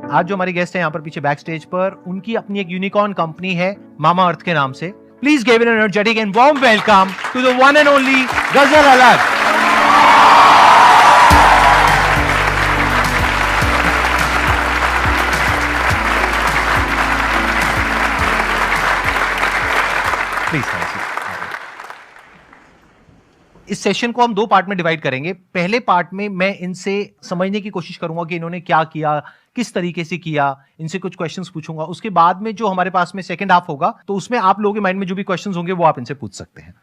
आज जो हमारी गेस्ट है यहाँ पर पीछे बैक स्टेज पर, उनकी अपनी एक यूनिकॉर्न कंपनी है मामा अर्थ के नाम से. Please give an energetic and warm welcome to the one and only Ghazal Alagh. इस सेशन को हम दो पार्ट में डिवाइड करेंगे. पहले पार्ट में मैं इनसे समझने की कोशिश करूंगा कि इन्होंने क्या किया, किस तरीके से किया, इनसे कुछ क्वेश्चंस पूछूंगा. उसके बाद में जो हमारे पास में सेकंड हाफ होगा, तो उसमें आप लोगों के माइंड में जो भी क्वेश्चंस होंगे वो आप इनसे पूछ सकते हैं.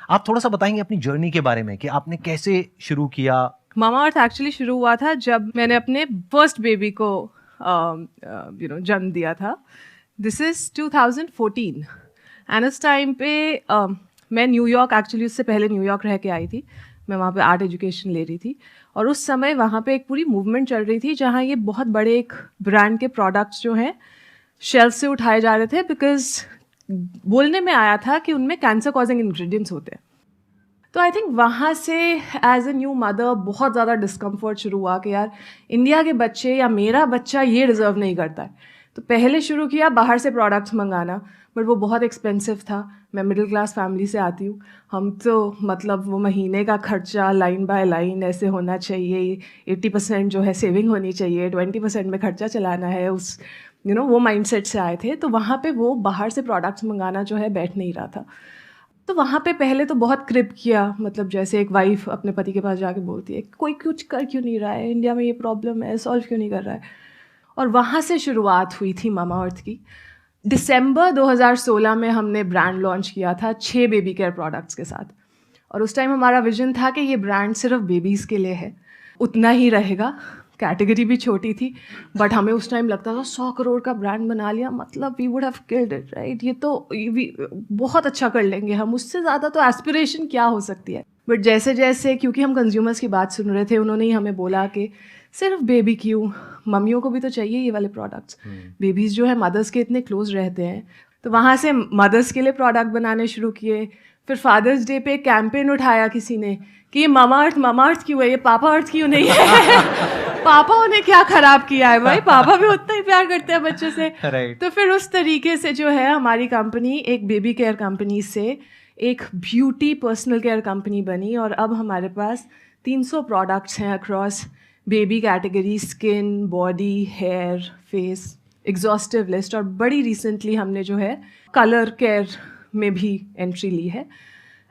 आप थोड़ा सा बताएंगे अपनी जर्नी के बारे में कि आपने कैसे शुरू किया. मामा अर्थ एक्चुअली शुरू हुआ था जब मैंने अपने फर्स्ट बेबी को जन्म दिया था. दिस इज 2014 एंड उस टाइम पे मैं न्यूयॉर्क, एक्चुअली उससे पहले न्यूयॉर्क रह के आई थी. मैं वहाँ पे आर्ट एजुकेशन ले रही थी और उस समय वहाँ पे एक पूरी मूवमेंट चल रही थी जहाँ ये बहुत बड़े एक ब्रांड के प्रोडक्ट्स जो हैं शेल्फ से उठाए जा रहे थे, बिकॉज बोलने में आया था कि उनमें कैंसर कॉजिंग इंग्रेडिएंट्स होते हैं. तो आई थिंक वहाँ से एज ए न्यू मदर बहुत ज़्यादा डिस्कम्फर्ट शुरू हुआ कि यार इंडिया के बच्चे या मेरा बच्चा ये डिज़र्व नहीं करता है. तो पहले शुरू किया बाहर से प्रोडक्ट्स मंगाना, बट वो बहुत एक्सपेंसिव था. मैं मिडिल क्लास फैमिली से आती हूँ. हम तो मतलब वो महीने का खर्चा लाइन बाय लाइन ऐसे होना चाहिए, 80% जो है सेविंग होनी चाहिए, 20% में खर्चा चलाना है, उस वो माइंडसेट से आए थे. तो वहाँ पे वो बाहर से प्रोडक्ट्स मंगाना जो है बैठ नहीं रहा था. तो वहाँ पे पहले तो बहुत क्रिप किया, मतलब जैसे एक वाइफ अपने पति के पास जाके बोलती है कोई कुछ कर क्यों नहीं रहा है, इंडिया में ये प्रॉब्लम है, सॉल्व क्यों नहीं कर रहा है. और वहाँ से शुरुआत हुई थी मामा अर्थ की. दिसंबर 2016 में हमने ब्रांड लॉन्च किया था 6 बेबी केयर प्रोडक्ट्स के साथ. और उस टाइम हमारा विजन था कि ये ब्रांड सिर्फ बेबीज़ के लिए है, उतना ही रहेगा. कैटेगरी भी छोटी थी, बट हमें उस टाइम लगता था 100 करोड़ का ब्रांड बना लिया, मतलब we would have killed it, right. ये तो बहुत अच्छा कर लेंगे हम, उससे ज़्यादा तो एस्पिरेशन क्या हो सकती है. बट जैसे जैसे, क्योंकि हम कंज्यूमर्स की बात सुन रहे थे, उन्होंने ही हमें बोला कि सिर्फ बेबी क्यों, मम्मियों को भी तो चाहिए ये वाले प्रोडक्ट्स. बेबीज़ जो है मदर्स के इतने क्लोज रहते हैं. तो वहाँ से मदर्स के लिए प्रोडक्ट बनाने शुरू किए. फिर फादर्स डे पे कैंपेन उठाया किसी ने कि ये मामा अर्थ क्यों है, ये पापा अर्थ क्यों नहीं है. पापा ने क्या खराब किया है भाई, पापा भी उतना ही प्यार करते हैं बच्चों से. तो फिर उस तरीके से जो है हमारी कंपनी एक बेबी केयर कंपनी से एक ब्यूटी पर्सनल केयर कंपनी बनी. और अब हमारे पास 300 प्रोडक्ट्स हैं across baby category, skin, body, hair, face, exhaustive list. और बड़ी रिसेंटली हमने जो है कलर केयर में भी एंट्री ली है.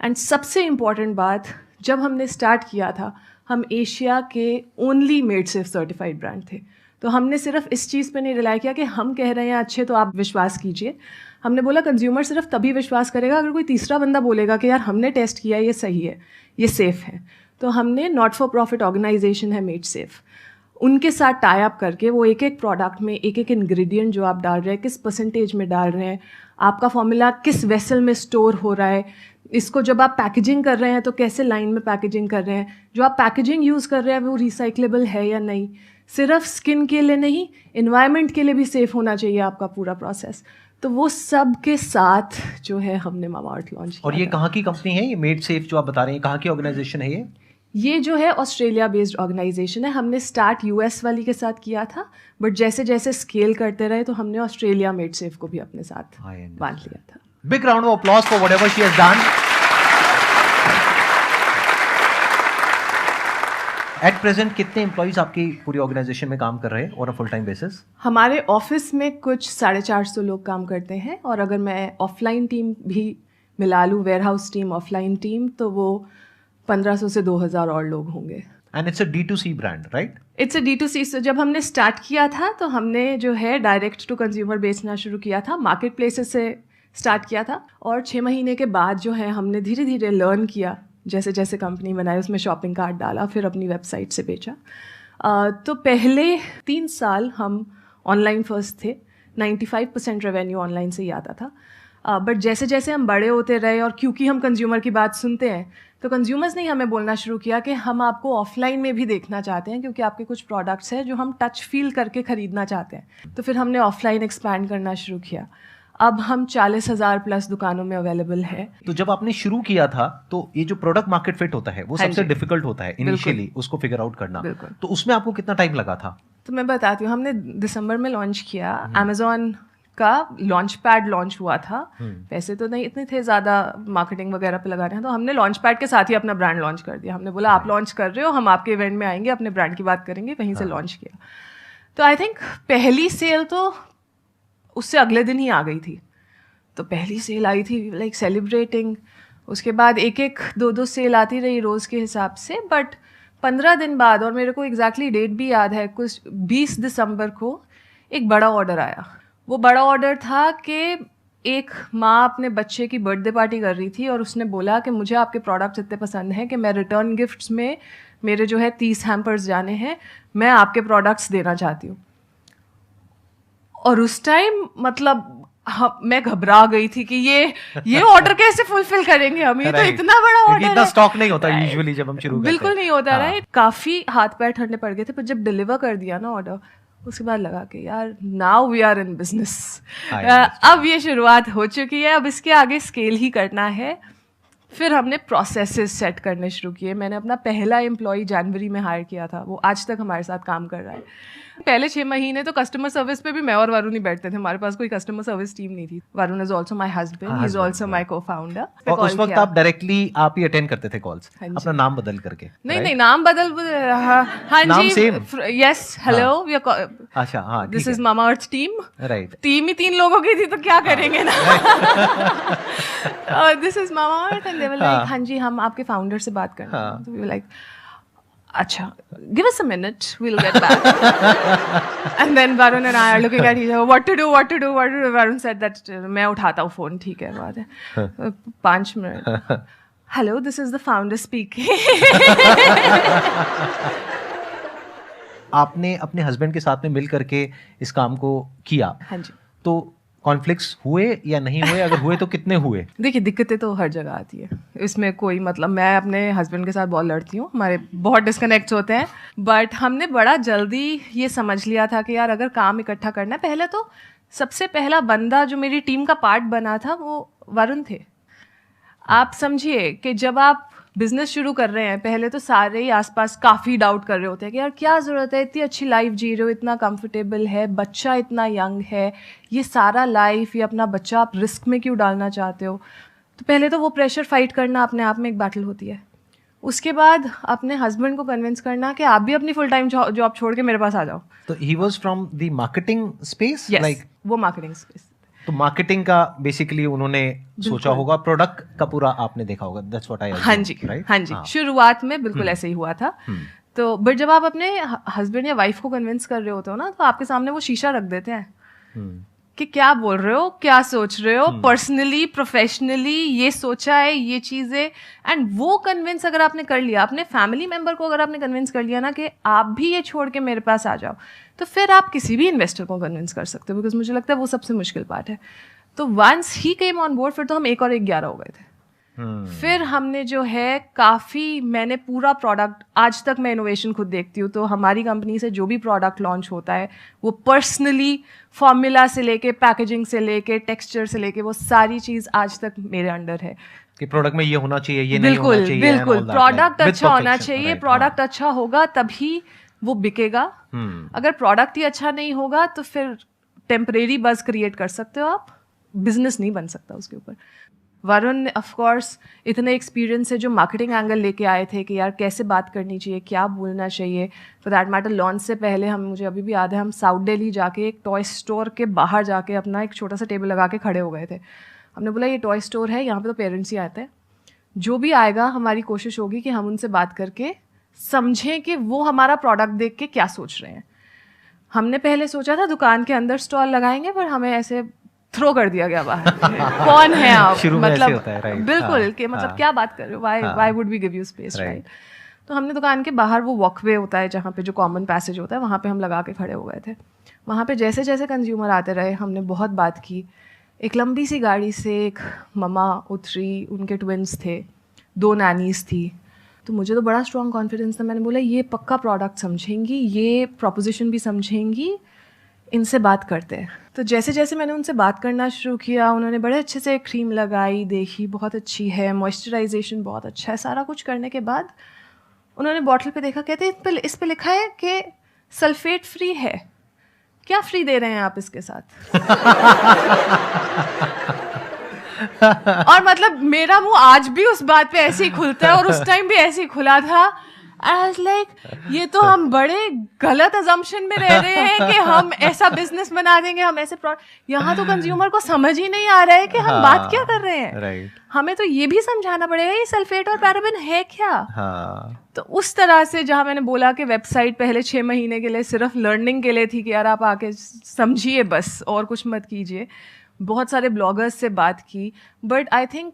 एंड सबसे इम्पॉर्टेंट बात, जब हमने स्टार्ट किया था हम एशिया के only made safe certified brand थे. तो हमने सिर्फ इस चीज़ पे नहीं रिलाई किया कि हम कह रहे हैं अच्छे तो आप विश्वास कीजिए. हमने बोला कंज्यूमर सिर्फ तभी विश्वास करेगा अगर कोई तीसरा बंदा बोलेगा कि यार हमने टेस्ट किया, ये सही है, ये सेफ़ है. तो हमने नॉट फॉर प्रॉफिट ऑर्गेनाइजेशन है मेड सेफ, उनके साथ टाई अप करके वो एक एक प्रोडक्ट में एक एक इंग्रेडिएंट जो आप डाल रहे हैं, किस परसेंटेज में डाल रहे हैं, आपका फॉर्मूला किस वेसल में स्टोर हो रहा है, इसको जब आप पैकेजिंग कर रहे हैं तो कैसे लाइन में पैकेजिंग कर रहे हैं, जो आप पैकेजिंग यूज़ कर रहे हैं वो रिसाइक्लेबल है या नहीं. सिर्फ स्किन के लिए नहीं, इन्वायरमेंट के लिए भी सेफ़ होना चाहिए आपका पूरा प्रोसेस. तो वो सब के साथ जो है हमने मामा अर्थ लॉन्च किया. और ये कहाँ की कंपनी है, ये मेड सेफ जो आप बता रहे हैं, कहाँ की ऑर्गेनाइजेशन है ये जो है ऑस्ट्रेलिया बेस्ड ऑर्गेनाइजेशन है. हमने स्टार्ट यूएस वाली के साथ किया था, बट जैसे जैसे स्केल करते रहे तो हमने ऑस्ट्रेलिया मेड सेफ को भी अपने साथ बांध लिया था. Big round of applause for whatever she has done. At present कितने एम्प्लॉइज आपकी पूरी ऑर्गेनाइजेशन में काम कर रहे हैं और फुल टाइम बेसिस? हमारे ऑफिस में कुछ 450 लोग काम करते हैं, और अगर मैं ऑफलाइन टीम भी मिला लूँ, warehouse team, offline team, तो वो 1500 से 2000 और लोग होंगे. And it's a D2C brand, right? It's a D2C. So, जब हमने स्टार्ट किया था तो हमने जो है डायरेक्ट टू कंज्यूमर बेचना शुरू किया था, मार्केट प्लेसेस से स्टार्ट किया था. और 6 महीने के बाद जो है हमने धीरे धीरे लर्न किया, जैसे जैसे कंपनी बनाई उसमें शॉपिंग कार्ट डाला, फिर अपनी वेबसाइट से बेचा. तो पहले 3 साल हम ऑनलाइन फर्स्ट थे. 95% रेवेन्यू ऑनलाइन से ही आता था. बट जैसे जैसे हम बड़े होते रहे, और क्योंकि हम कंज्यूमर की बात सुनते हैं, तो कंज्यूमर्स ने हमें बोलना शुरू किया कि हम आपको ऑफलाइन में भी देखना चाहते हैं, क्योंकि आपके कुछ प्रोडक्ट्स हैं जो हम टच फील करके ख़रीदना चाहते हैं. तो फिर हमने ऑफलाइन एक्सपैंड करना शुरू किया. अब हम 40,000 प्लस दुकानों में अवेलेबल है. तो जब आपने शुरू किया था तो ये जो प्रोडक्ट मार्केट फिट होता है वो सबसे डिफिकल्ट होता है इनिशियली, उसको फिगर आउट करना. तो उसमें आपको कितना टाइम लगा था? तो मैं बताती हूँ, हमने दिसंबर में लॉन्च किया। अमेजोन का लॉन्च पैड लॉन्च हुआ था। पैसे तो नहीं इतने थे ज़्यादा मार्केटिंग वगैरह पे लगाने हैं, तो हमने लॉन्च पैड के साथ ही अपना ब्रांड लॉन्च कर दिया। हमने बोला आप लॉन्च कर रहे हो, हम आपके इवेंट में आएंगे, अपने ब्रांड की बात करेंगे, वहीं से लॉन्च किया। तो आई थिंक पहली सेल तो उससे अगले दिन ही आ गई थी। तो पहली सेल आई थी लाइक सेलिब्रेटिंग। उसके बाद एक एक दो दो सेल आती रही रोज़ के हिसाब से। बट 15 दिन बाद, और मेरे को एग्जैक्टली डेट भी याद है, कुछ 20 दिसंबर को एक बड़ा ऑर्डर आया। वो बड़ा ऑर्डर था कि एक माँ अपने बच्चे की बर्थडे पार्टी कर रही थी और उसने बोला कि मुझे आपके प्रोडक्ट्स इतने पसंद हैं कि मैं रिटर्न गिफ्ट्स में मेरे जो है 30 हैम्पर्स जाने हैं, मैं आपके प्रोडक्ट्स देना चाहती हूँ। और उस टाइम मतलब मैं घबरा गई थी कि ये ऑर्डर कैसे फुलफिल करेंगे हम, ये तो इतना बड़ा ऑर्डर है। इतना स्टॉक नहीं होता यूजुअली जब हम शुरू करते हैं। बिल्कुल नहीं होता, राइट। काफी हाथ पैर ठंडे पड़ गए थे, पर जब डिलीवर कर दिया ना ऑर्डर, उसके बाद लगा कि यार now we are in business. अब ये शुरुआत हो चुकी है, अब इसके आगे स्केल ही करना है। फिर हमने प्रोसेसेस सेट करने शुरू किए। मैंने अपना पहला एम्प्लॉय जनवरी में हायर किया था, वो आज तक हमारे साथ काम कर रहा है। पहले 6 महीने तो कस्टमर सर्विस पे भी मैं और वरुण ही बैठते थे, हमारे पास कोई कस्टमर सर्विस टीम नहीं थी। Varun is also my husband, he is also my को फाउंडर। और उस वक्त आप डायरेक्टली आप ही अटेंड करते थे कॉल्स, अपना नाम बदल करके? नहीं, नाम बदल, हाँ जी, यस, हेलो, अच्छा, हाँ, this is Mamaearth team, right. Team ही 3 लोगों की थी तो क्या करेंगे ना। This is Mamaearth and they were like, हाँ जी हम आपके फाउंडर से बात करना है। तो वी वर लाइक, अच्छा, give us a minute, we'll get back. And then Varun and I are looking at each other, what to do. Varun said that मैं उठाता हूँ फोन, ठीक है, बात है 5 minute. Hello, this is the founder speaking. आपने अपने husband के साथ में मिल करके इस काम को किया। हाँ जी। तो कॉन्फ्लिक्ट्स हुए या नहीं हुए? अगर हुए तो कितने हुए? देखिए, दिक्कतें तो हर जगह आती है, इसमें कोई मतलब, मैं अपने हस्बैंड के साथ बहुत लड़ती हूँ, हमारे बहुत डिस्कनेक्ट होते हैं। बट हमने बड़ा जल्दी ये समझ लिया था कि यार अगर काम इकट्ठा करना है, पहले तो सबसे पहला बंदा जो मेरी टीम का पार्ट बना था वो वरुण थे। आप समझिए कि जब आप बिजनेस शुरू कर रहे हैं, पहले तो सारे ही आसपास काफ़ी डाउट कर रहे होते हैं कि यार क्या ज़रूरत है, इतनी अच्छी लाइफ जी रहे हो, इतना कंफर्टेबल है, बच्चा इतना यंग है, ये सारा लाइफ, ये अपना बच्चा आप रिस्क में क्यों डालना चाहते हो? तो पहले तो वो प्रेशर फाइट करना अपने आप में एक बैटल होती है। उसके बाद अपने हस्बैंड को कन्विंस करना कि आप भी अपनी फुल टाइम जॉब छोड़ के मेरे पास आ जाओ। तो he was from the marketing space, like वो मार्केटिंग स्पेस। तो मार्केटिंग का बेसिकली उन्होंने सोचा होगा, प्रोडक्ट का पूरा आपने देखा होगा, दैट्स व्हाट आई हाँ जी, हाँ जी, शुरुआत में बिल्कुल ऐसे ही हुआ था। तो बट जब आप अपने हस्बैंड या वाइफ को कन्विंस कर रहे होते हो ना, तो आपके सामने वो शीशा रख देते हैं कि क्या बोल रहे हो, क्या सोच रहे हो, पर्सनली प्रोफेशनली ये सोचा है, ये चीज़ें। एंड वो कन्विंस अगर आपने कर लिया, अपने फैमिली मेम्बर को अगर आपने कन्विंस कर लिया ना कि आप भी ये छोड़ के मेरे पास आ जाओ, तो फिर आप किसी भी इन्वेस्टर को कन्विंस कर सकते हो। बिकॉज मुझे लगता है वो सबसे मुश्किल पार्ट है। तो once he came on board, फिर तो हम 1 और 1 11 हो गए थे। फिर हमने जो है काफ़ी, मैंने पूरा प्रोडक्ट, आज तक मैं इनोवेशन खुद देखती हूँ, तो हमारी कंपनी से जो भी प्रोडक्ट लॉन्च होता है वो पर्सनली फॉर्मूला से लेके, पैकेजिंग से लेके, टेक्सचर से लेके, वो सारी चीज़ आज तक मेरे अंडर है कि प्रोडक्ट में ये होना चाहिए, ये नहीं होना चाहिए। बिल्कुल, प्रोडक्ट अच्छा होना चाहिए, प्रोडक्ट अच्छा होगा तभी वो बिकेगा। अगर प्रोडक्ट ही अच्छा नहीं होगा तो फिर टेम्परेरी बज़ क्रिएट कर सकते हो आप, बिजनेस नहीं बन सकता उसके ऊपर। वरुण ऑफ कोर्स इतने एक्सपीरियंस है जो मार्केटिंग एंगल लेके आए थे कि यार कैसे बात करनी चाहिए, क्या बोलना चाहिए। फॉर दैट मैटर लॉन्च से पहले मुझे अभी भी याद है, हम साउथ दिल्ली जाके एक टॉय स्टोर के बाहर जाके अपना एक छोटा सा टेबल लगा के खड़े हो गए थे। हमने बोला ये टॉय स्टोर है, यहाँ पे तो पेरेंट्स ही आते हैं, जो भी आएगा हमारी कोशिश होगी कि हम उनसे बात करके समझें कि वो हमारा प्रोडक्ट देख के क्या सोच रहे हैं। हमने पहले सोचा था दुकान के अंदर स्टॉल लगाएंगे, पर हमें ऐसे थ्रो कर दिया गया बाहर। कौन है आप, मतलब होता है, बिल्कुल कि मतलब क्या बात कर रहे हो, why would we give you space, right. तो हमने दुकान के बाहर वो वॉकवे होता है जहाँ पे जो कॉमन पैसेज होता है, वहाँ पे हम लगा के खड़े हो गए थे। वहाँ पे जैसे जैसे कंज्यूमर आते रहे, हमने बहुत बात की। एक लंबी सी गाड़ी से एक ममा उतरी, उनके ट्विंस थे, 2 नैनीज थी। तो मुझे तो बड़ा स्ट्रॉन्ग कॉन्फिडेंस था, मैंने बोला ये पक्का प्रोडक्ट समझेंगी, ये प्रोपोजिशन भी समझेंगी, इनसे बात करते हैं। तो जैसे जैसे मैंने उनसे बात करना शुरू किया, उन्होंने बड़े अच्छे से क्रीम लगाई, देखी बहुत अच्छी है, मॉइस्चराइजेशन बहुत अच्छा है। सारा कुछ करने के बाद उन्होंने बॉटल पे देखा, कहते इस पे लिखा है कि सल्फेट फ्री है, क्या फ्री दे रहे हैं आप इसके साथ? और मतलब मेरा मुंह आज भी उस बात पे ऐसे ही खुलता है, और उस टाइम भी ऐसे ही खुला था। I was like, ये तो हम बड़े गलत अजम्पशन में रह रहे हैं कि हम ऐसा बिजनेस बना देंगे, हम ऐसे प्रोडक्ट। यहाँ तो कंज्यूमर को समझ ही नहीं आ रहा है कि हम बात क्या कर रहे हैं। राइट। हमें तो ये भी समझाना पड़ेगा ये सल्फेट और पैराबेन है क्या। हाँ। तो उस तरह से जहाँ मैंने बोला कि वेबसाइट पहले 6 महीने के लिए सिर्फ लर्निंग के लिए थी कि यार आप आके समझिए बस, और कुछ मत कीजिए। बहुत सारे ब्लॉगर्स से बात की, बट आई थिंक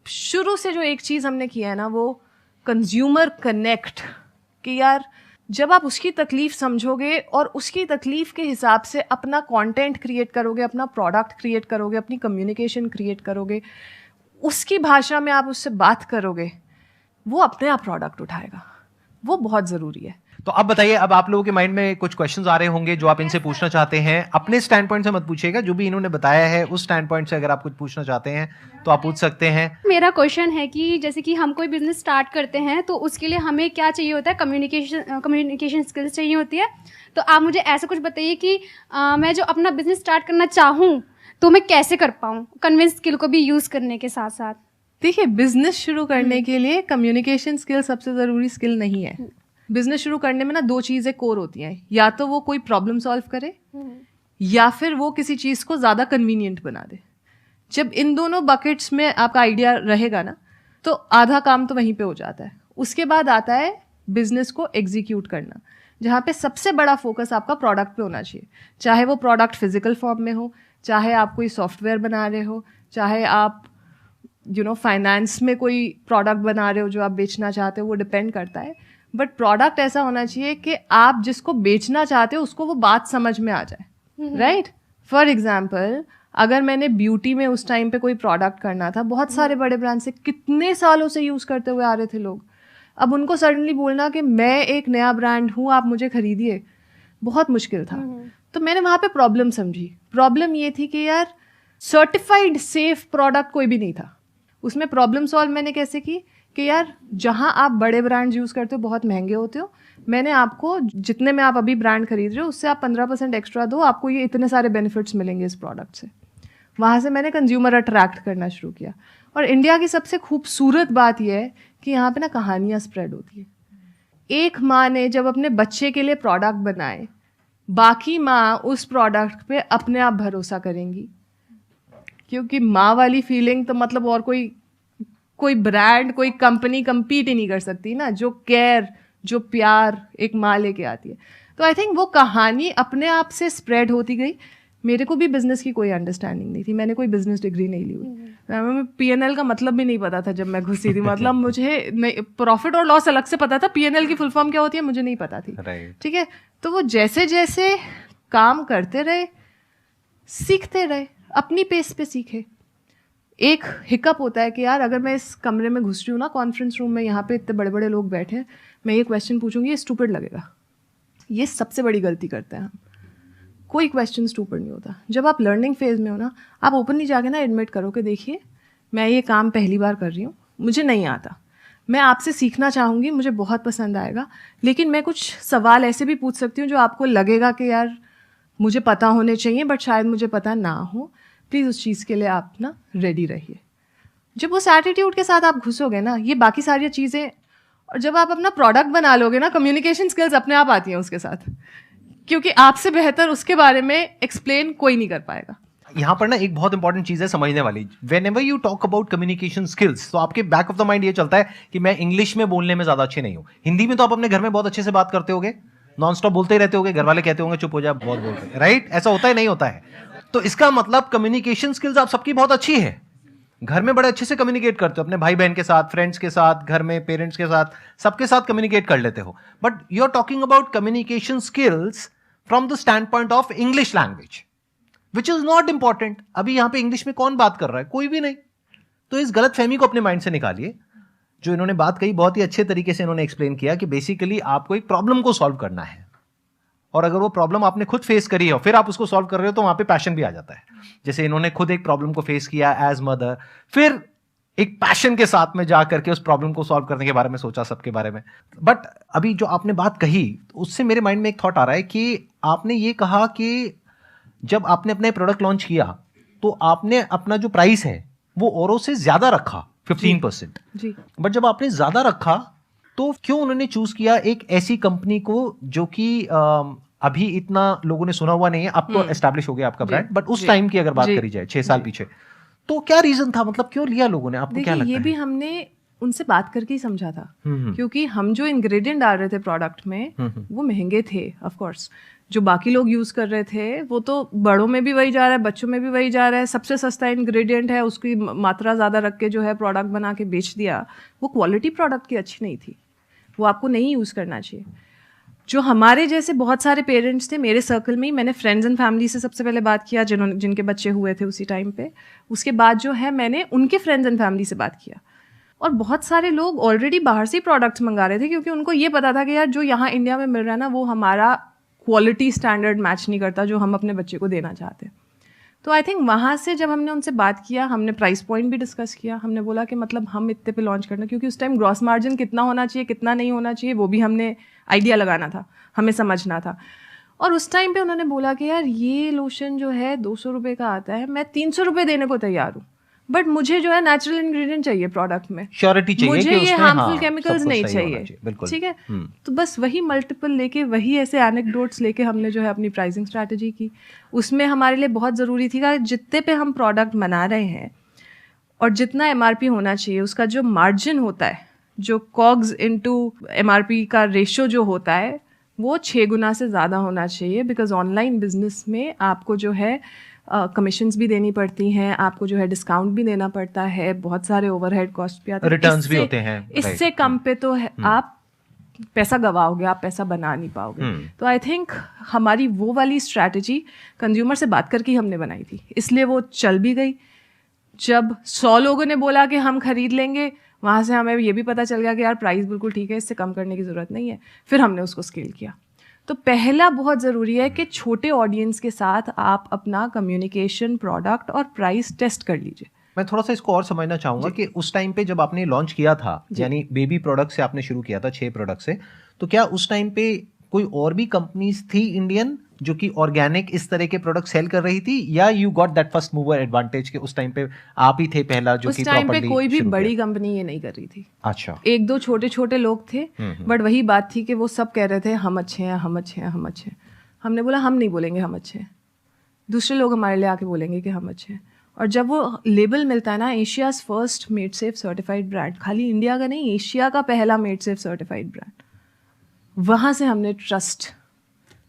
शुरू से जो एक चीज़ हमने किया है ना, वो कंज्यूमर कनेक्ट, कि यार जब आप उसकी तकलीफ समझोगे और उसकी तकलीफ के हिसाब से अपना कंटेंट क्रिएट करोगे, अपना प्रोडक्ट क्रिएट करोगे, अपनी कम्युनिकेशन क्रिएट करोगे, उसकी भाषा में आप उससे बात करोगे, वो अपने आप प्रोडक्ट उठाएगा। वो बहुत ज़रूरी है। तो अब बताइए, अब आप लोगों के माइंड में कुछ क्वेश्चंस आ रहे होंगे जो आप इनसे पूछना चाहते हैं। अपने स्टैंड पॉइंट से मत पूछिएगा, जो भी इन्होंने बताया है उस स्टैंड पॉइंट से अगर आप कुछ पूछना चाहते हैं तो आप पूछ सकते हैं। मेरा क्वेश्चन है कि जैसे कि हम कोई बिजनेस स्टार्ट करते हैं तो उसके लिए हमें क्या चाहिए होता है? कम्युनिकेशन स्किल्स चाहिए होती है। तो आप मुझे ऐसा कुछ बताइए कि मैं जो अपना बिजनेस स्टार्ट करना चाहूँ तो मैं कैसे कर पाऊँ, कन्विंस स्किल को भी यूज़ करने के साथ साथ। देखिए, बिजनेस शुरू करने के लिए कम्युनिकेशन स्किल सबसे ज़रूरी स्किल नहीं है। बिजनेस शुरू करने में ना 2 चीज़ें कोर होती हैं, या तो वो कोई प्रॉब्लम सॉल्व करे या फिर वो किसी चीज़ को ज़्यादा कन्वीनियंट बना दे। जब इन दोनों बकेट्स में आपका आइडिया रहेगा ना, तो आधा काम तो वहीं पे हो जाता है। उसके बाद आता है बिजनेस को एग्जीक्यूट करना, जहाँ पे सबसे बड़ा फोकस आपका प्रोडक्ट पे होना चाहिए। चाहे वो प्रोडक्ट फिजिकल फॉर्म में हो, चाहे आप कोई सॉफ्टवेयर बना रहे हो, चाहे आप फाइनेंस में कोई प्रोडक्ट बना रहे हो जो आप बेचना चाहते हो, वो डिपेंड करता है। बट प्रोडक्ट ऐसा होना चाहिए कि आप जिसको बेचना चाहते हो उसको वो बात समझ में आ जाए। राइट? फॉर एग्जाम्पल, अगर मैंने ब्यूटी में उस टाइम पे कोई प्रोडक्ट करना था, बहुत सारे बड़े ब्रांड से कितने सालों से यूज़ करते हुए आ रहे थे लोग, अब उनको सडनली बोलना कि मैं एक नया ब्रांड हूँ, आप मुझे खरीदिए, बहुत मुश्किल था। तो मैंने वहाँ पे प्रॉब्लम समझी। प्रॉब्लम ये थी कि यार सर्टिफाइड सेफ प्रोडक्ट कोई भी नहीं था। उसमें प्रॉब्लम सॉल्व मैंने कैसे की कि यार जहाँ आप बड़े ब्रांड यूज़ करते हो बहुत महंगे होते हो, मैंने आपको जितने में आप अभी ब्रांड खरीद रहे हो उससे आप 15% एक्स्ट्रा दो, आपको ये इतने सारे बेनिफिट्स मिलेंगे इस प्रोडक्ट से। वहाँ से मैंने कंज्यूमर अट्रैक्ट करना शुरू किया। और इंडिया की सबसे खूबसूरत बात यह है कि यहाँ पे ना कहानियाँ स्प्रेड होती है। एक माँ ने जब अपने बच्चे के लिए प्रोडक्ट बनाए, बाकी माँ उस प्रोडक्ट पे अपने आप भरोसा करेंगी, क्योंकि माँ वाली फीलिंग तो मतलब और कोई ब्रांड, कोई कंपनी कम्पीट ही नहीं कर सकती ना, जो केयर, जो प्यार एक माँ लेके आती है। तो आई थिंक वो कहानी अपने आप से स्प्रेड होती गई। मेरे को भी बिजनेस की कोई अंडरस्टैंडिंग नहीं थी, मैंने कोई बिजनेस डिग्री नहीं ली हुई, हमें P&L का मतलब भी नहीं पता था जब मैं घुसी थी। मतलब मुझे प्रॉफिट और लॉस अलग से पता था, P&L की फुल फॉर्म क्या होती है मुझे नहीं पता थी। ठीक है, तो वो जैसे जैसे काम करते रहे, सीखते रहे, अपनी पेस पे सीखे। एक हिकअप होता है कि यार अगर मैं इस कमरे में घुस रही हूँ ना, कॉन्फ्रेंस रूम में, यहाँ पे इतने बड़े बड़े लोग बैठे हैं, मैं ये क्वेश्चन पूछूंगी, ये स्टूपिड लगेगा। ये सबसे बड़ी गलती करते हैं हम। कोई क्वेश्चन स्टूपिड नहीं होता। जब आप लर्निंग फेज में हो ना, आप ओपनली जाके ना एडमिट करो कि देखिए मैं ये काम पहली बार कर रही हूँ, मुझे नहीं आता, मैं आपसे सीखना चाहूँगी, मुझे बहुत पसंद आएगा, लेकिन मैं कुछ सवाल ऐसे भी पूछ सकती हूँ जो आपको लगेगा कि यार मुझे पता होने चाहिए बट शायद मुझे पता ना हो। प्लीज़ उस चीज़ के लिए आप ना रेडी रहिए। जब उस एटीट्यूड के साथ आप घुसोगे ना, ये बाकी सारी चीज़ें, और जब आप अपना प्रोडक्ट बना लोगे ना, कम्युनिकेशन स्किल्स अपने आप आती हैं उसके साथ, क्योंकि आपसे बेहतर उसके बारे में एक्सप्लेन कोई नहीं कर पाएगा। यहाँ पर ना एक बहुत इंपॉर्टेंट चीज है समझने वाली। Whenever you talk about communication skills, तो आपके बैक ऑफ द माइंड ये चलता है कि मैं इंग्लिश में बोलने में ज्यादा अच्छे नहीं हूँ। हिंदी में तो आप अपने घर में बहुत अच्छे से बात करते होगे, नॉन स्टॉप बोलते ही रहते होगे, घर वाले कहते होंगे चुप हो जा, बहुत बोल रहे, राइट? ऐसा होता है नहीं होता है? तो इसका मतलब कम्युनिकेशन स्किल्स आप सबकी बहुत अच्छी है, घर में बड़े अच्छे से कम्युनिकेट करते हो, अपने भाई बहन के साथ, फ्रेंड्स के साथ, घर में पेरेंट्स के साथ, सबके साथ कम्युनिकेट कर लेते हो। But you are talking about communication skills from the stand point of English language, which is not important. अभी यहां पे इंग्लिश में कौन बात कर रहा है? कोई भी नहीं। तो इस गलत फहमी को अपने माइंड से निकालिए। जो इन्होंने बात कही बहुत ही अच्छे तरीके से इन्होंने एक्सप्लेन किया कि बेसिकली आपको एक प्रॉब्लम को सॉल्व करना है, और अगर वो प्रॉब्लम आपने खुद फेस करी है और फिर आप उसको सॉल्व कर रहे हो तो वहां पे पैशन भी आ जाता है। जैसे इन्होंने खुद एक प्रॉब्लम को फेस किया एज मदर, फिर एक पैशन के साथ में जा करके उस प्रॉब्लम को सॉल्व करने के बारे में सोचा, सबके बारे में। बट अभी जो आपने बात कही उससे मेरे माइंड में एक थॉट आ रहा है कि आपने ये कहा कि जब आपने अपने प्रोडक्ट लॉन्च किया तो आपने अपना जो प्राइस है वो औरों से ज्यादा रखा 15%। जी। बट जब आपने ज्यादा रखा तो क्यों उन्होंने चूज किया एक ऐसी कंपनी को जो कि अभी इतना लोगों ने सुना हुआ नहीं है, अब तो एस्टैब्लिश हो गया आपका ब्रांड, बट उस टाइम की अगर बात करी जाए 6 साल पीछे, तो क्या रीजन था, मतलब क्यों लिया लोगों ने, आपको क्या लगता है? ये भी हमने उनसे बात करके ही समझा था, क्योंकि हम जो इंग्रेडिएंट डाल रहे थे प्रोडक्ट में वो महंगे थे। ऑफ कोर्स जो बाकी लोग यूज कर रहे थे वो तो बड़ों में भी वही जा रहा है, बच्चों में भी वही जा रहा है, सबसे सस्ता इंग्रेडिएंट है, उसकी मात्रा ज्यादा रख के जो है प्रोडक्ट बना के बेच दिया। वो क्वालिटी प्रोडक्ट की अच्छी नहीं थी, वो आपको नहीं यूज करना चाहिए। जो हमारे जैसे बहुत सारे पेरेंट्स थे मेरे सर्कल में ही, मैंने फ्रेंड्स एंड फैमिली से सबसे पहले बात किया जिनके बच्चे हुए थे उसी टाइम पे। उसके बाद जो है मैंने उनके फ्रेंड्स एंड फैमिली से बात किया, और बहुत सारे लोग ऑलरेडी बाहर से ही प्रोडक्ट्स मंगा रहे थे, क्योंकि उनको ये पता था कि यार जो यहाँ इंडिया में मिल रहा है ना वो हमारा क्वालिटी स्टैंडर्ड मैच नहीं करता जो हम अपने बच्चे को देना चाहते हैं। तो आई थिंक वहाँ से जब हमने उनसे बात किया, हमने प्राइस पॉइंट भी डिस्कस किया। हमने बोला कि मतलब हम इतने पे लॉन्च करना, क्योंकि उस टाइम ग्रॉस मार्जिन कितना होना चाहिए कितना नहीं होना चाहिए वो भी हमने आइडिया लगाना था, हमें समझना था। और उस टाइम पे उन्होंने बोला कि यार ये लोशन जो है 200 रुपये का आता है, मैं 300 रुपये देने को तैयार हूँ, बट मुझे जो है नेचुरल इंग्रेडिएंट चाहिए प्रोडक्ट में, श्योरिटी चाहिए, मुझे ये हार्मफुल केमिकल्स नहीं चाहिए। चाहिए, ठीक है। तो बस वही मल्टीपल लेके, वही ऐसे एनेक्डोट्स लेके हमने जो है अपनी प्राइसिंग स्ट्रैटेजी की। उसमें हमारे लिए बहुत ज़रूरी थी कि जितने पे हम प्रोडक्ट बना रहे हैं और जितना एमआरपी होना चाहिए उसका जो मार्जिन होता है, जो कॉग्स इनटू एमआरपी का रेशो जो होता है वो 6 गुना से ज़्यादा होना चाहिए। बिकॉज ऑनलाइन बिजनेस में आपको जो है कमीशंस भी देनी पड़ती हैं, आपको जो है डिस्काउंट भी देना पड़ता है, बहुत सारे ओवरहेड कॉस्ट भी आते हैं, रिटर्न्स भी होते हैं। इससे कम पे तो आप पैसा गवाओगे, आप पैसा बना नहीं पाओगे। तो आई थिंक हमारी वो वाली स्ट्रैटेजी कंज्यूमर से बात करके ही हमने बनाई थी, इसलिए वो चल भी गई। जब 100 लोगों ने बोला कि हम खरीद लेंगे, वहाँ से हमें ये भी पता चल गया कि यार प्राइस बिल्कुल ठीक है, इससे कम करने की ज़रूरत नहीं है। फिर हमने उसको स्केल किया। तो पहला बहुत ज़रूरी है कि छोटे ऑडियंस के साथ आप अपना कम्युनिकेशन, प्रोडक्ट और प्राइस टेस्ट कर लीजिए। मैं थोड़ा सा इसको और समझना चाहूंगा कि उस टाइम पे जब आपने लॉन्च किया था, यानी बेबी प्रोडक्ट से आपने शुरू किया था 6 प्रोडक्ट से, तो क्या उस टाइम पे कोई और भी कंपनीज थी इंडियन जो कि ऑर्गेनिक इस तरह के प्रोडक्ट सेल कर रही थी, या you got that first mover advantage के उस टाइम पे आप ही थे पहला जो कि उस टाइम पे कोई भी बड़ी कंपनी ये नहीं कर रही थी। अच्छा, 1-2 छोटे छोटे लोग थे, बट वही बात थी कि वो सब कह रहे थे हम अच्छे हैं, हम अच्छे हैं, हम अच्छे हैं। हमने बोला हम नहीं बोलेंगे हम अच्छे हैं, दूसरे लोग हमारे लिए आके बोलेंगे कि हम अच्छे हैं। और जब वो लेबल मिलता है ना, Asia's first made safe certified brand, खाली इंडिया का नहीं, एशिया का पहला मेड सेफ सर्टिफाइड ब्रांड, वहाँ से हमने ट्रस्ट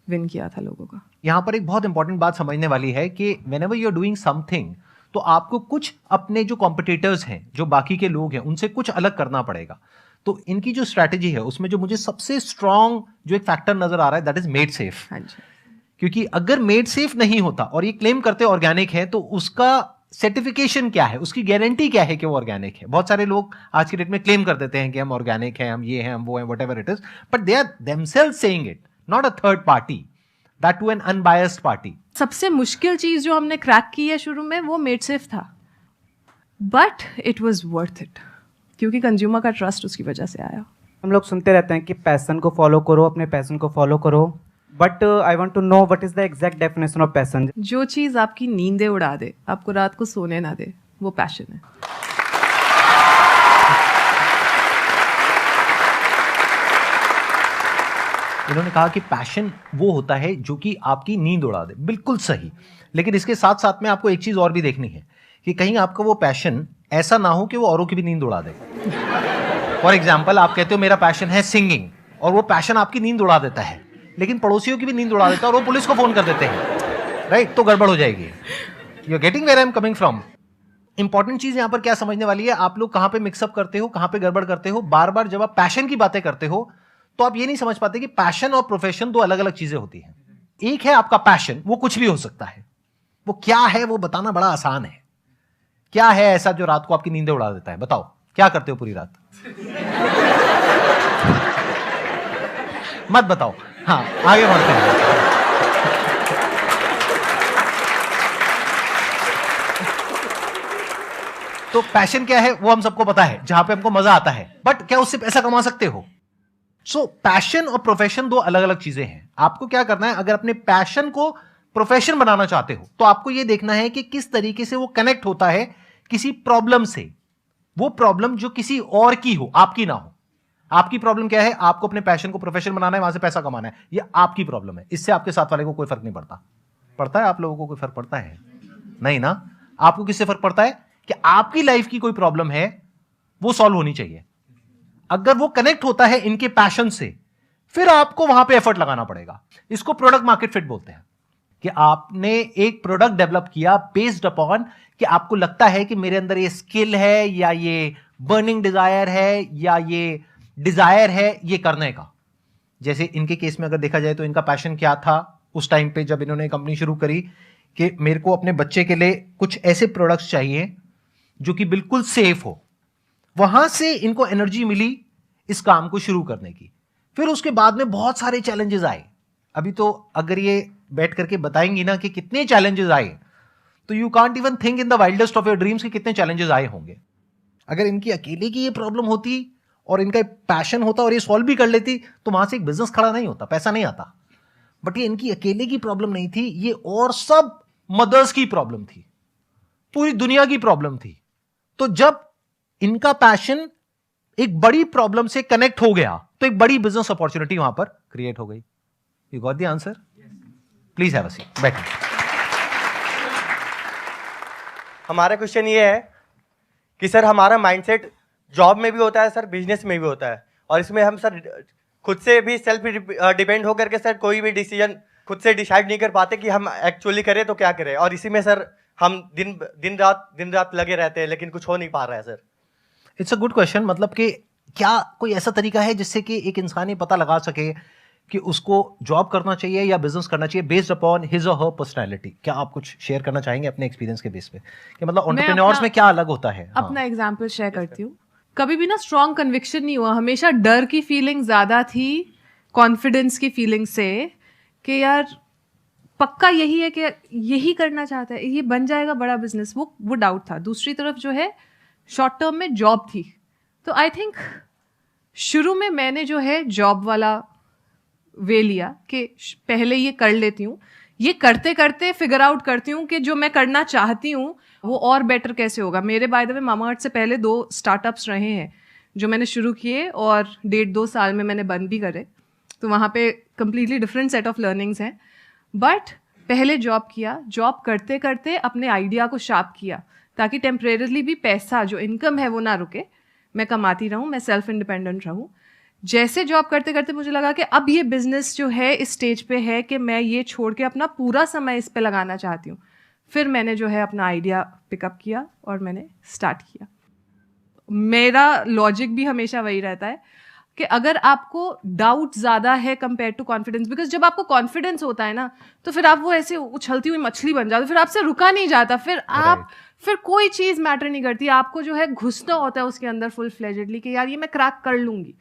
विन किया था लोगों का। यहाँ पर एक बहुत इंपॉर्टेंट बात समझने वाली है कि whenever you are doing something, तो आपको कुछ अपने जो कॉम्पिटिटर्स हैं, जो बाकी के लोग हैं, उनसे कुछ अलग करना पड़ेगा। तो इनकी जो स्ट्रैटेजी है उसमें जो मुझे सबसे स्ट्रॉन्ग जो एक फैक्टर नजर आ रहा है, दैट इज मेड सेफ। हाँ जी। क्योंकि अगर मेड सेफ नहीं होता और ये क्लेम करते ऑर्गेनिक है, तो उसका सर्टिफिकेशन क्या है, उसकी गारंटी क्या है कि वो ऑर्गेनिक है। बहुत सारे लोग आज की डेट में क्लेम कर देते हैं कि हम ऑर्गेनिक हैं, हम ये हैं, हम वो हैं, whatever it is, but they are themselves saying it, not a third party, that to an unbiased party. सबसे मुश्किल चीज जो हमने क्रैक की है शुरू में, वो मेड सेफ था, but it was worth it, क्योंकि कंज्यूमर का ट्रस्ट उसकी वजह से आया। हम लोग सुनते रहते हैं कि पैशन को फॉलो करो, अपने पैशन को फॉलो करो, but I want to know what is the exact definition of passion. जो चीज आपकी नींदें उड़ा दे, आपको रात को सोने ना दे, वो पैशन है। इन्होंने कहा कि पैशन वो होता है जो कि आपकी नींद उड़ा दे, बिल्कुल सही। लेकिन इसके साथ साथ में आपको एक चीज और भी देखनी है कि कहीं आपका वो पैशन ऐसा ना हो कि वो औरों की भी नींद उड़ा दे। फॉर एग्जाम्पल, आप कहते हो मेरा पैशन है सिंगिंग, और वो पैशन आपकी नींद उड़ा देता है, लेकिन पड़ोसियों की भी नींद उड़ा देता है और वो पुलिस को फोन कर देते हैं, राइट? तो गड़बड़ हो जाएगी। You are getting where I am coming from. Important चीज यहां पर क्या समझने वाली है, आप लोग कहां पे मिक्सअप करते हो, कहां पे गड़बड़ करते हो। बार बार जब आप पैशन की बातें करते हो तो आप ये नहीं समझ पाते कि पैशन और प्रोफेशन दो अलग अलग चीजें होती हैं। एक है आपका पैशन, वो कुछ भी हो सकता है, वो क्या है वो बताना बड़ा आसान है। क्या है ऐसा जो रात को आपकी नींदें उड़ा देता है? बताओ, क्या करते हो पूरी रात? मत बताओ। हाँ, आगे बढ़ते हैं। तो पैशन क्या है वो हम सबको पता है, जहां पे हमको मजा आता है, बट क्या उससे पैसा कमा सकते हो? सो पैशन और प्रोफेशन दो अलग अलग चीजें हैं। आपको क्या करना है, अगर अपने पैशन को प्रोफेशन बनाना चाहते हो तो आपको यह देखना है कि किस तरीके से वो कनेक्ट होता है किसी प्रॉब्लम से। वो प्रॉब्लम जो किसी और की हो, आपकी ना हो। आपकी प्रॉब्लम क्या है, आपको अपने पैशन को प्रोफेशन बनाना है, वहां से पैसा कमाना है, ये आपकी प्रॉब्लम है। इससे आपके साथ वाले को कोई फर्क नहीं पड़ता। पड़ता है आप लोगों को कोई फर्क पड़ता है? नहीं ना। आपको किससे फर्क पड़ता है कि आपकी लाइफ की कोई प्रॉब्लम है, वो सॉल्व होनी चाहिए। अगर वो कनेक्ट होता है इनके पैशन से, फिर आपको वहां पे एफर्ट लगाना पड़ेगा। इसको प्रोडक्ट मार्केट फिट बोलते हैं, कि आपने एक प्रोडक्ट डेवलप किया बेस्ड अपॉन कि आपको लगता है कि मेरे अंदर ये स्किल है, या ये बर्निंग डिजायर है, या ये डिजायर है ये करने का। जैसे इनके केस में अगर देखा जाए तो इनका पैशन क्या था उस टाइम पे जब इन्होंने कंपनी शुरू करी, कि मेरे को अपने बच्चे के लिए कुछ ऐसे प्रोडक्ट्स चाहिए जो कि बिल्कुल सेफ हो। वहां से इनको एनर्जी मिली इस काम को शुरू करने की। फिर उसके बाद में बहुत सारे चैलेंजेस आए। अभी तो अगर ये बैठ करके बताएंगी ना कि कितने चैलेंजेस आए, तो you can't even think in the wildest of your dreams कि कितने चैलेंजेस आए होंगे। अगर इनकी अकेले की ये प्रॉब्लम होती और इनका पैशन होता और ये सॉल्व भी कर लेती, तो वहां से एक बिजनेस खड़ा नहीं होता, पैसा नहीं आता। बट ये इनकी अकेले की प्रॉब्लम नहीं थी, ये और सब मदर्स की प्रॉब्लम थी, पूरी दुनिया की प्रॉब्लम थी। तो जब इनका पैशन एक बड़ी प्रॉब्लम से कनेक्ट हो गया, तो एक बड़ी बिजनेस अपॉर्चुनिटी वहां पर क्रिएट हो गई। You got the answer? Please have a seat, बैठिए। हमारा क्वेश्चन ये है कि सर हमारा माइंडसेट जॉब में भी होता है सर, बिजनेस में भी होता है, और इसमें हम सर खुद से भी सेल्फ डिपेंड होकर के सर कोई भी डिसीजन खुद से डिसाइड नहीं कर पाते कि हम एक्चुअली करें तो क्या करें। और इसी में सर हम दिन रात लगे रहते हैं, लेकिन कुछ हो नहीं पा रहा है sir. It's a good question. मतलब कि क्या कोई ऐसा तरीका है जिससे कि एक इंसान ये पता लगा सके कि उसको जॉब करना चाहिए या बिजनेस करना चाहिए बेस्ड अपॉन हिज और हर पर्सनैलिटी? क्या आप कुछ शेयर करना चाहेंगे अपने एक्सपीरियंस के बेस पे कि मतलब एंटरप्रेन्योर्स में क्या अलग होता है? अपना एग्जांपल शेयर करती हूँ। कभी भी ना स्ट्रॉन्ग कन्विक्शन नहीं हुआ, हमेशा डर की फीलिंग ज्यादा थी कॉन्फिडेंस की फीलिंग से, कि यार पक्का यही है कि यही करना चाहता है, ये बन जाएगा बड़ा बिजनेस, वो डाउट था। दूसरी तरफ जो है शॉर्ट टर्म में जॉब थी। तो आई थिंक शुरू में मैंने जो है जॉब वाला वे लिया कि पहले ये कर लेती हूँ, ये करते करते फिगर आउट करती हूँ कि जो मैं करना चाहती हूँ वो और बेटर कैसे होगा। मेरे बाय द वे मामाअर्थ से पहले 2 स्टार्टअप्स रहे हैं जो मैंने शुरू किए, और 1.5-2 साल में मैंने बंद भी करे। तो वहाँ पे completely different set of learnings हैं। बट पहले जॉब किया, जॉब करते करते अपने आइडिया को शार्प किया, ताकि टेम्परेरली भी पैसा जो इनकम है वो ना रुके, मैं कमाती रहूँ, मैं सेल्फ इंडिपेंडेंट रहूँ। जैसे जॉब करते करते मुझे लगा कि अब ये बिजनेस जो है इस स्टेज पे है कि मैं ये छोड़ के अपना पूरा समय इस पे लगाना चाहती हूँ। फिर मैंने जो है अपना आइडिया पिकअप किया और मैंने स्टार्ट किया। मेरा लॉजिक भी हमेशा वही रहता है कि अगर आपको डाउट ज़्यादा है कंपेयर टू कॉन्फिडेंस, बिकॉज जब आपको कॉन्फिडेंस होता है ना तो फिर आप वो ऐसे उछलती हुई मछली बन जाते, फिर आपसे रुका नहीं जाता, फिर कोई चीज़ मैटर नहीं करती। आपको जो है घुसना होता है उसके अंदर फुल फ्लेजेडली कि यार ये मैं क्रैक कर लूँगी,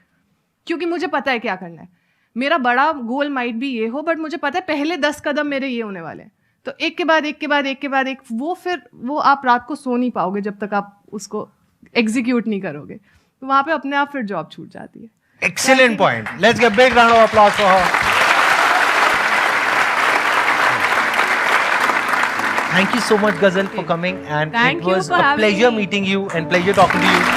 क्योंकि मुझे पता है क्या करना है। मेरा बड़ा गोल माइट भी ये हो, बट मुझे पता है पहले 10 कदम मेरे ये होने वाले हैं। तो एक के बाद एक के बाद एक के बाद एक, वो आप रात को सो नहीं पाओगे जब तक आप उसको एग्जीक्यूट नहीं करोगे। तो वहाँ पे अपने आप फिर जॉब छूट जाती है। Excellent point. Let's give a big round of applause for her. Thank you so much, Ghazal, for coming, and Thank it you was for a having pleasure me. meeting you and pleasure talking to you.